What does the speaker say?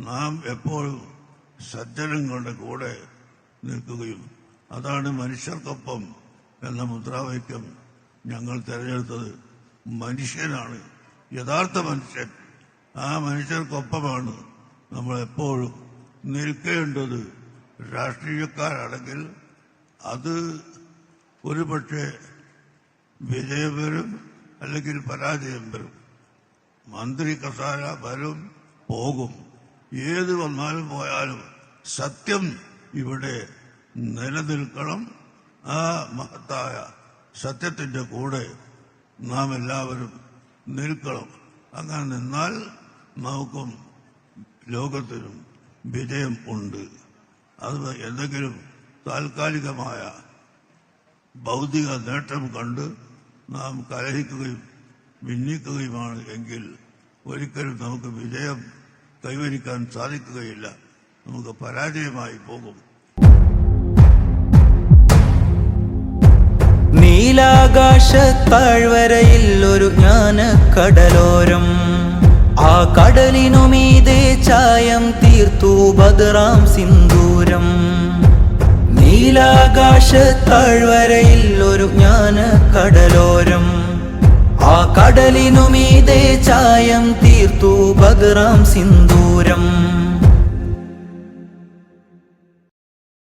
നാം എപ്പോഴും സജ്ജനങ്ങളുടെ കൂടെ നിൽക്കുകയും അതാണ് മനുഷ്യർക്കൊപ്പം എന്ന മുദ്രാവാക്യം ഞങ്ങൾ തിരഞ്ഞെടുത്തത്. മനുഷ്യനാണ് യഥാർത്ഥ മനുഷ്യൻ. ആ മനുഷ്യർക്കൊപ്പമാണ് നമ്മൾ എപ്പോഴും നിൽക്കേണ്ടത്. രാഷ്ട്രീയക്കാരാണെങ്കിൽ അത് ഒരുപക്ഷെ വിജയം വരും, അല്ലെങ്കിൽ പരാജയം വരും. മന്ത്രി കസാര വരും പോകും. ഏത് വന്നാലും പോയാലും സത്യം ഇവിടെ നിലനിൽക്കണം. ആ മഹത്തായ സത്യത്തിന്റെ കൂടെ നാം എല്ലാവരും നിൽക്കണം. അങ്ങനെ നിന്നാൽ നമുക്കും ലോകത്തിനും വിജയം ഉണ്ട്. അത് എന്തെങ്കിലും താൽക്കാലികമായ ഭൗതിക നേട്ടം കണ്ട് നാം കലഹിക്കുകയും ഭിന്നിക്കുകയുമാണ് എങ്കിൽ ഒരിക്കലും നമുക്ക് വിജയം കൈവരിക്കാൻ സാധിക്കുകയില്ല. നമുക്ക് പരാജയമായി പോകും. നീലാകാശ താഴ്വരയിൽ ഒരു ജ്ഞാനക്കടലോരം, ആ കടലിനുമീതെ ചായം തീർത്തു ബദറാം സിന്ദൂരം. നീലാകാശ താഴ്വരയിൽ ഒരു ജ്ഞാനക്കടലോരം, ആ കടലിനുമീതെ ചായം തീർത്തു ബദറാം സിന്ദൂരം.